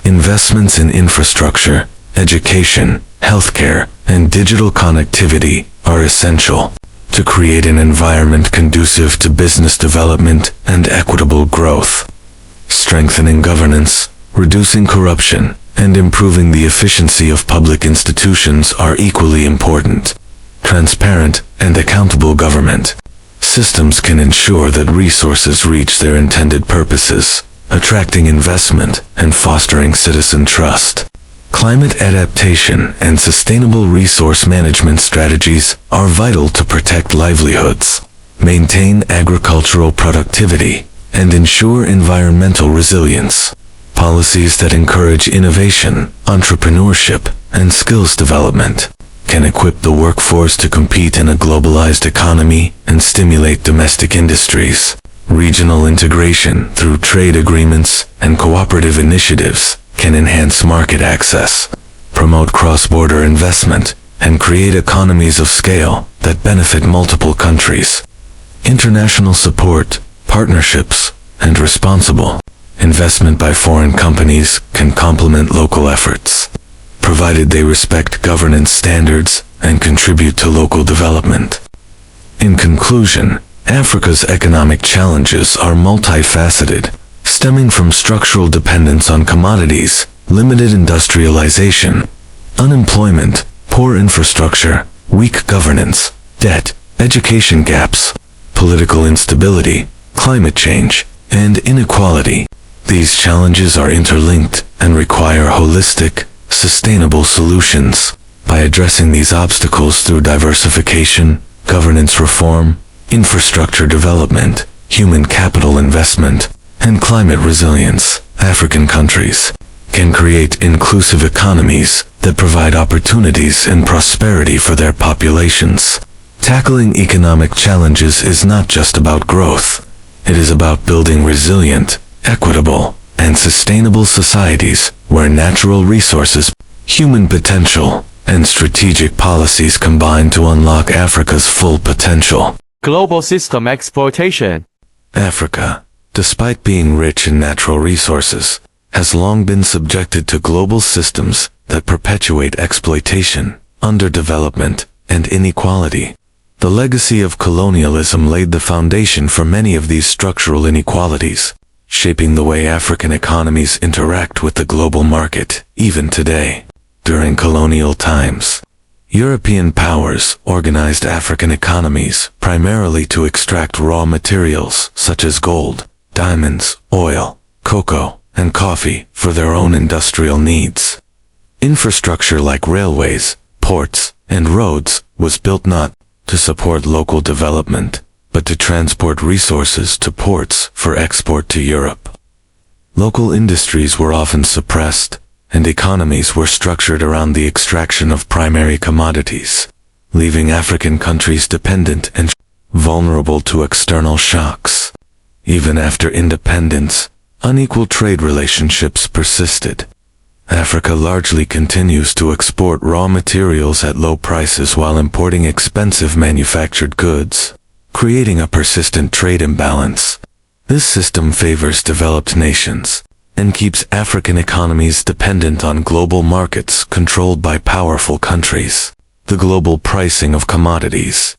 Investments in infrastructure, education, healthcare, and digital connectivity are essential to create an environment conducive to business development and equitable growth. Strengthening governance, reducing corruption, and improving the efficiency of public institutions are equally important. Transparent and accountable government systems can ensure that resources reach their intended purposes, attracting investment and fostering citizen trust. Climate adaptation and sustainable resource management strategies are vital to protect livelihoods, maintain agricultural productivity, and ensure environmental resilience. Policies that encourage innovation, entrepreneurship, and skills development can equip the workforce to compete in a globalized economy and stimulate domestic industries. Regional integration through trade agreements and cooperative initiatives can enhance market access, promote cross-border investment, and create economies of scale that benefit multiple countries. International support, partnerships, and responsible investment by foreign companies can complement local efforts, provided they respect governance standards and contribute to local development. In conclusion, Africa's economic challenges are multifaceted, stemming from structural dependence on commodities, limited industrialization, unemployment, poor infrastructure, weak governance, debt, education gaps, political instability, climate change, and inequality. These challenges are interlinked and require holistic, sustainable solutions. By addressing these obstacles through diversification, governance reform, infrastructure development, human capital investment, and climate resilience, African countries can create inclusive economies that provide opportunities and prosperity for their populations. Tackling economic challenges is not just about growth. It is about building resilient, equitable, and sustainable societies where natural resources, human potential, and strategic policies combine to unlock Africa's full potential. Global system exploitation. Africa, despite being rich in natural resources, has long been subjected to global systems that perpetuate exploitation, underdevelopment, and inequality. The legacy of colonialism laid the foundation for many of these structural inequalities, shaping the way African economies interact with the global market, even today. During colonial times, European powers organized African economies primarily to extract raw materials such as gold, diamonds, oil, cocoa, and coffee for their own industrial needs. Infrastructure like railways, ports, and roads was built not to support local development, but to transport resources to ports for export to Europe. Local industries were often suppressed, and economies were structured around the extraction of primary commodities, leaving African countries dependent and vulnerable to external shocks. Even after independence, unequal trade relationships persisted. Africa largely continues to export raw materials at low prices while importing expensive manufactured goods, creating a persistent trade imbalance. This system favors developed nations and keeps African economies dependent on global markets controlled by powerful countries. The global pricing of commodities,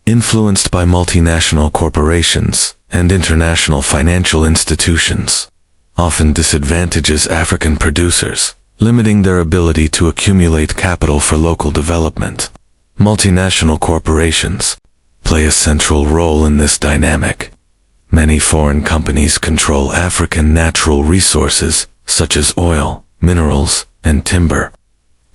influenced by multinational corporations and international financial institutions, often disadvantages African producers, limiting their ability to accumulate capital for local development. Multinational corporations play a central role in this dynamic. Many foreign companies control African natural resources, such as oil, minerals, and timber.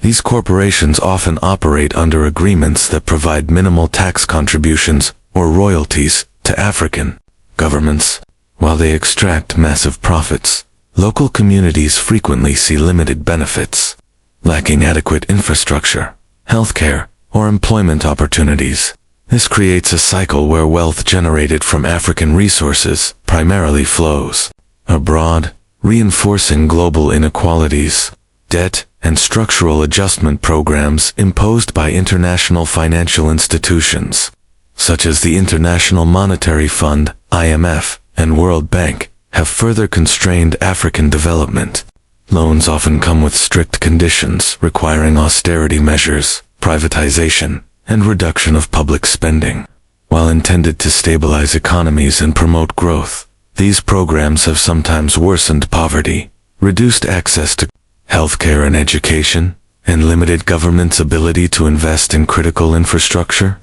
These corporations often operate under agreements that provide minimal tax contributions or royalties to African governments. While they extract massive profits, local communities frequently see limited benefits, lacking adequate infrastructure, healthcare, or employment opportunities. This creates a cycle where wealth generated from African resources primarily flows abroad, reinforcing global inequalities. Debt and structural adjustment programs imposed by international financial institutions, such as the International Monetary Fund, IMF, and World Bank, have further constrained African development. Loans often come with strict conditions requiring austerity measures, privatization, and reduction of public spending. While intended to stabilize economies and promote growth, these programs have sometimes worsened poverty, reduced access to healthcare and education, and limited government's ability to invest in critical infrastructure.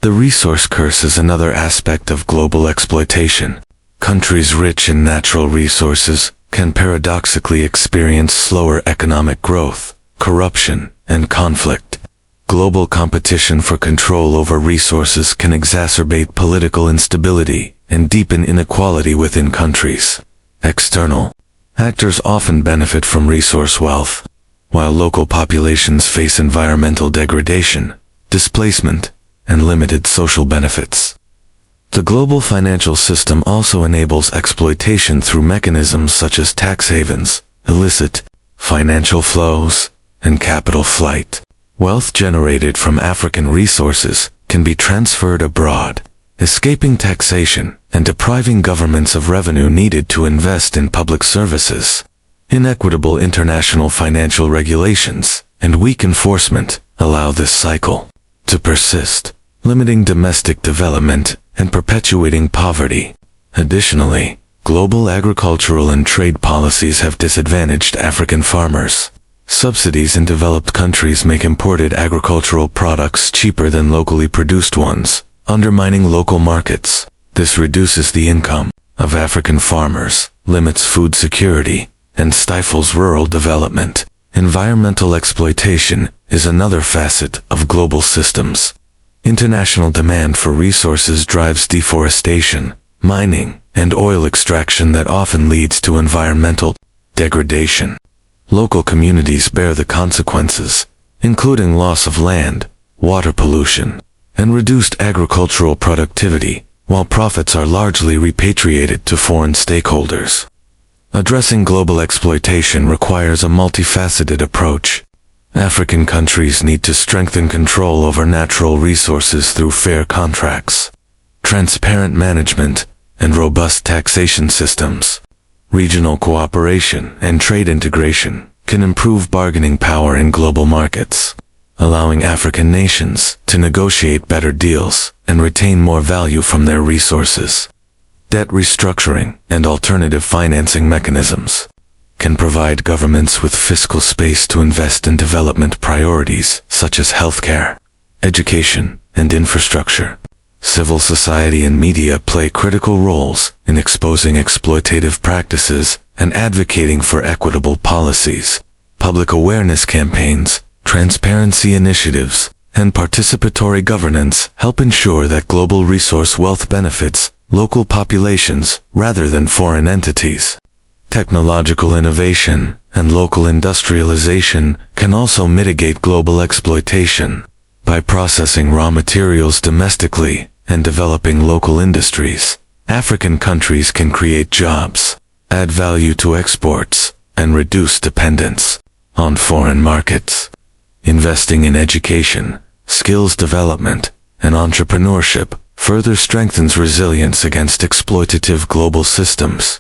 The resource curse is another aspect of global exploitation. Countries rich in natural resources can paradoxically experience slower economic growth, corruption, and conflict. Global competition for control over resources can exacerbate political instability and deepen inequality within countries. External actors often benefit from resource wealth, while local populations face environmental degradation, displacement, and limited social benefits. The global financial system also enables exploitation through mechanisms such as tax havens, illicit financial flows, and capital flight. Wealth generated from African resources can be transferred abroad, escaping taxation and depriving governments of revenue needed to invest in public services. Inequitable international financial regulations and weak enforcement allow this cycle to persist, limiting domestic development and perpetuating poverty. Additionally, global agricultural and trade policies have disadvantaged African farmers. Subsidies in developed countries make imported agricultural products cheaper than locally produced ones, undermining local markets. This reduces the income of African farmers, limits food security, and stifles rural development. Environmental exploitation is another facet of global systems. International demand for resources drives deforestation, mining, and oil extraction that often leads to environmental degradation. Local communities bear the consequences, including loss of land, water pollution, and reduced agricultural productivity, while profits are largely repatriated to foreign stakeholders. Addressing global exploitation requires a multifaceted approach. African countries need to strengthen control over natural resources through fair contracts, transparent management, and robust taxation systems. Regional cooperation and trade integration can improve bargaining power in global markets, allowing African nations to negotiate better deals and retain more value from their resources. Debt restructuring and alternative financing mechanisms can provide governments with fiscal space to invest in development priorities such as healthcare, education, and infrastructure. Civil society and media play critical roles in exposing exploitative practices and advocating for equitable policies. Public awareness campaigns, transparency initiatives, and participatory governance help ensure that global resource wealth benefits local populations rather than foreign entities. Technological innovation and local industrialization can also mitigate global exploitation. By processing raw materials domestically and developing local industries, African countries can create jobs, add value to exports, and reduce dependence on foreign markets. Investing in education, skills development, and entrepreneurship further strengthens resilience against exploitative global systems.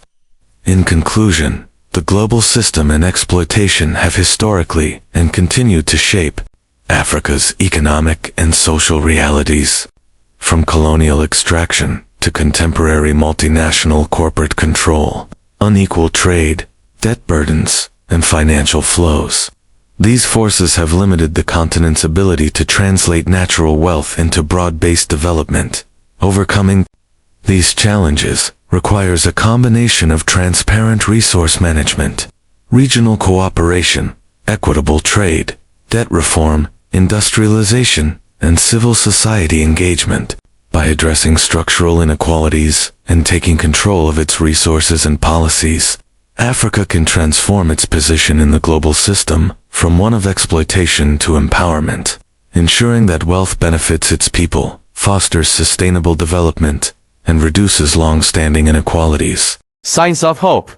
In conclusion, the global system and exploitation have historically and continue to shape Africa's economic and social realities. From colonial extraction to contemporary multinational corporate control, unequal trade, debt burdens, and financial flows, These forces have limited the continent's ability to translate natural wealth into broad-based development. Overcoming these challenges requires a combination of transparent resource management, regional cooperation, equitable trade, debt reform, industrialization, and civil society engagement. By addressing structural inequalities and taking control of its resources and policies, Africa can transform its position in the global system from one of exploitation to empowerment, ensuring that wealth benefits its people, fosters sustainable development, and reduces long-standing inequalities. Signs of hope.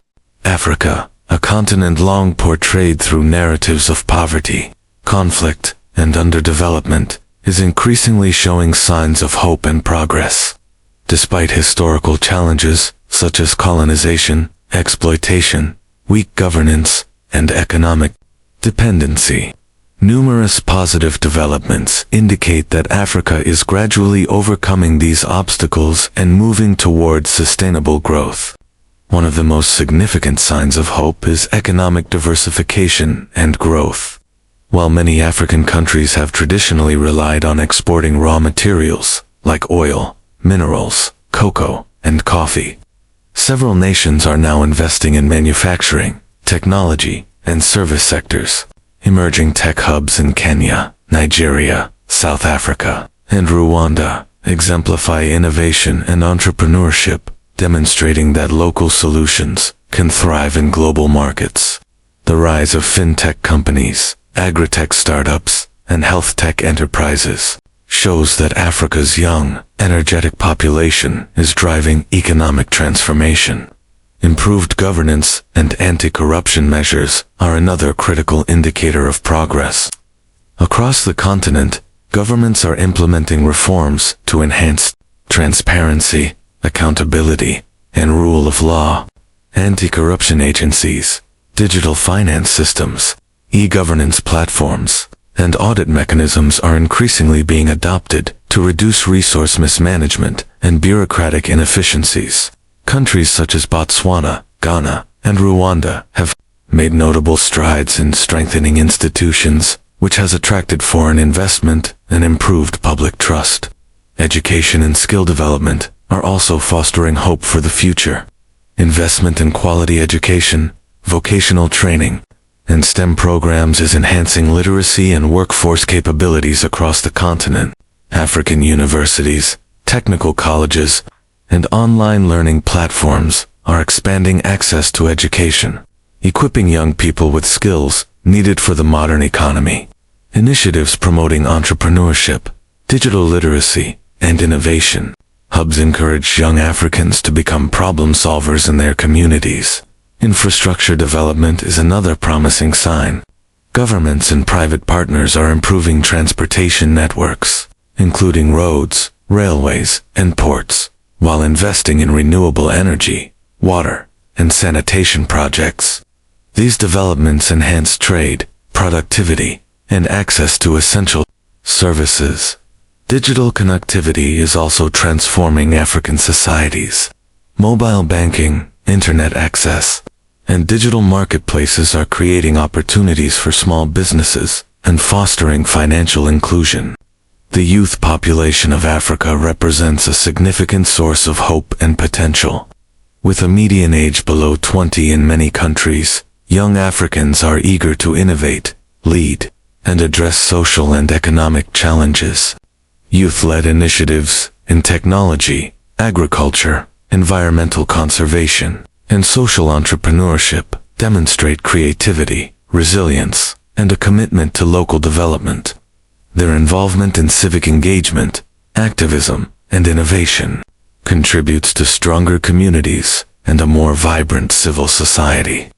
Africa, a continent long portrayed through narratives of poverty, conflict, and underdevelopment, is increasingly showing signs of hope and progress. Despite historical challenges such as colonization, exploitation, weak governance, and economic dependency, numerous positive developments indicate that Africa is gradually overcoming these obstacles and moving towards sustainable growth. One of the most significant signs of hope is economic diversification and growth. While many African countries have traditionally relied on exporting raw materials like oil, minerals, cocoa, and coffee, several nations are now investing in manufacturing, technology, and service sectors. Emerging tech hubs in Kenya, Nigeria, South Africa, and Rwanda exemplify innovation and entrepreneurship, demonstrating that local solutions can thrive in global markets. The rise of fintech companies, agritech startups, and health tech enterprises shows that Africa's young, energetic population is driving economic transformation. Improved governance and anti-corruption measures are another critical indicator of progress. Across the continent, governments are implementing reforms to enhance transparency, accountability, and rule of law. Anti-corruption agencies, digital finance systems, e-governance platforms, and audit mechanisms are increasingly being adopted to reduce resource mismanagement and bureaucratic inefficiencies. Countries such as Botswana, Ghana, and Rwanda have made notable strides in strengthening institutions, which has attracted foreign investment and improved public trust. Education and skill development are also fostering hope for the future. Investment in quality education, vocational training, and STEM programs is enhancing literacy and workforce capabilities across the continent. African universities, technical colleges, and online learning platforms are expanding access to education, equipping young people with skills needed for the modern economy. Initiatives promoting entrepreneurship, digital literacy, and innovation hubs encourage young Africans to become problem solvers in their communities. Infrastructure development is another promising sign. Governments and private partners are improving transportation networks, including roads, railways, and ports, while investing in renewable energy, water, and sanitation projects. These developments enhance trade, productivity, and access to essential services. Digital connectivity is also transforming African societies. Mobile banking, internet access, and digital marketplaces are creating opportunities for small businesses and fostering financial inclusion. The youth population of Africa represents a significant source of hope and potential. With a median age below 20 in many countries, young Africans are eager to innovate, lead, and address social and economic challenges. Youth-led initiatives in technology, agriculture, environmental conservation, and social entrepreneurship demonstrate creativity, resilience, and a commitment to local development. Their involvement in civic engagement, activism, and innovation contributes to stronger communities and a more vibrant civil society.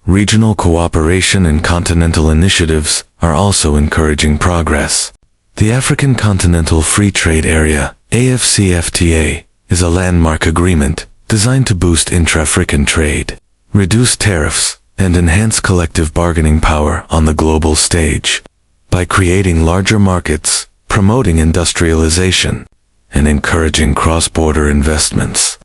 Regional cooperation and continental initiatives are also encouraging progress. The African Continental Free Trade Area, AfCFTA, is a landmark agreement designed to boost intra-African trade, reduce tariffs, and enhance collective bargaining power on the global stage. By creating larger markets, promoting industrialization, and encouraging cross-border investments,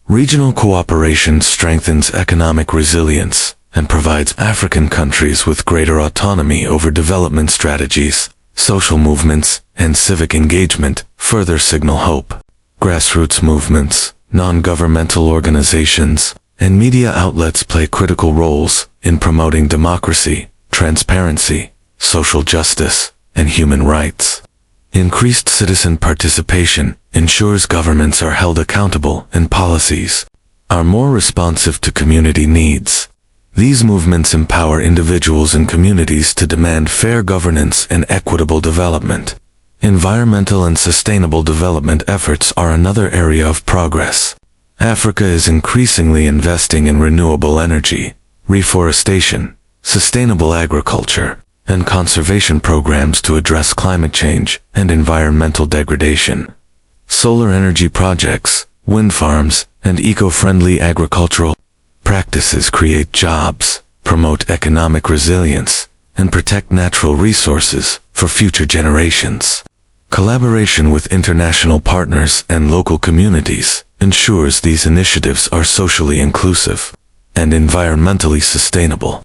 regional cooperation strengthens economic resilience and provides African countries with greater autonomy over development strategies. Social movements and civic engagement further signal hope. Grassroots movements, non-governmental organizations, and media outlets play critical roles in promoting democracy, transparency, social justice, and human rights. Increased citizen participation ensures governments are held accountable and policies are more responsive to community needs. These movements empower individuals and communities to demand fair governance and equitable development. Environmental and sustainable development efforts are another area of progress. Africa is increasingly investing in renewable energy, reforestation, sustainable agriculture, and conservation programs to address climate change and environmental degradation. Solar energy projects, wind farms, and eco-friendly agricultural practices create jobs, promote economic resilience, and protect natural resources for future generations. Collaboration with international partners and local communities ensures these initiatives are socially inclusive and environmentally sustainable.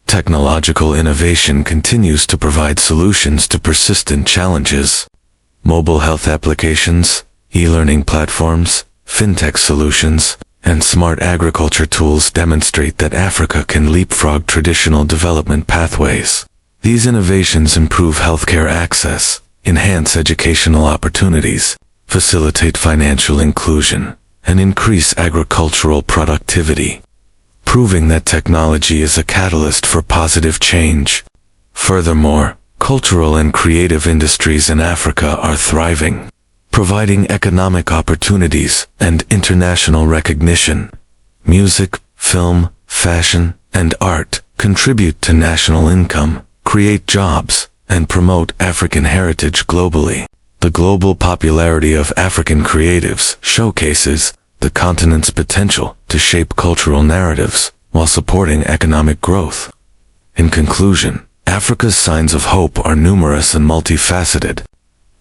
Technological innovation continues to provide solutions to persistent challenges. Mobile health applications, e-learning platforms, fintech solutions, and smart agriculture tools demonstrate that Africa can leapfrog traditional development pathways. These innovations improve healthcare access, enhance educational opportunities, facilitate financial inclusion, and increase agricultural productivity, proving that technology is a catalyst for positive change. Furthermore, cultural and creative industries in Africa are thriving, providing economic opportunities and international recognition. Music, film, fashion, and art contribute to national income, create jobs, and promote African heritage globally. The global popularity of African creatives showcases the continent's potential to shape cultural narratives while supporting economic growth. In conclusion, Africa's signs of hope are numerous and multifaceted.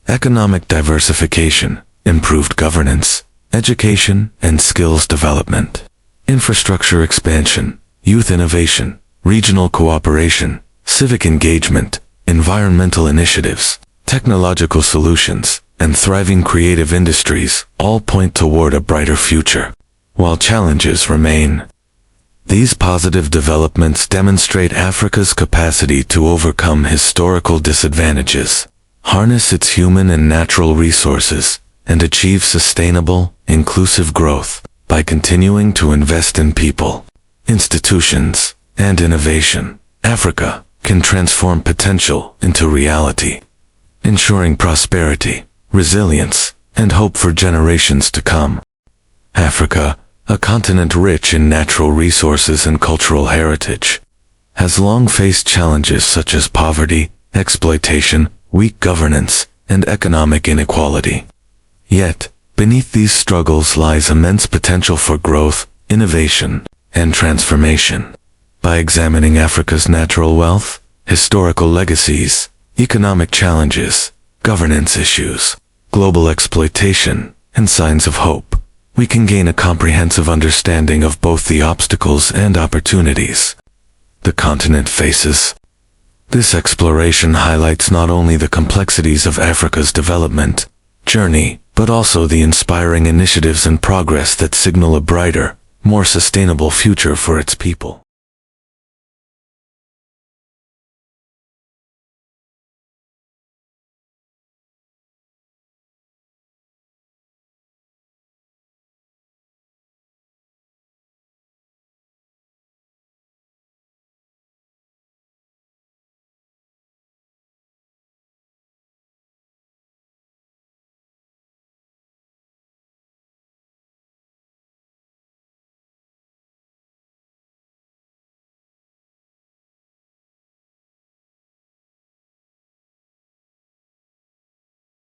Economic diversification, improved governance, education and skills development, infrastructure expansion, youth innovation, regional cooperation, civic engagement, environmental initiatives, technological solutions, and thriving creative industries all point toward a brighter future. While challenges remain, these positive developments demonstrate Africa's capacity to overcome historical disadvantages, harness its human and natural resources, and achieve sustainable, inclusive growth by continuing to invest in people, institutions, and innovation. Africa can transform potential into reality, ensuring prosperity, resilience, and hope for generations to come. Africa, a continent rich in natural resources and cultural heritage, has long faced challenges such as poverty, exploitation, weak governance, and economic inequality. Yet, beneath these struggles lies immense potential for growth, innovation, and transformation. By examining Africa's natural wealth, historical legacies, economic challenges, governance issues, global exploitation, and signs of hope, we can gain a comprehensive understanding of both the obstacles and opportunities the continent faces. This exploration highlights not only the complexities of Africa's development journey, but also the inspiring initiatives and progress that signal a brighter, more sustainable future for its people.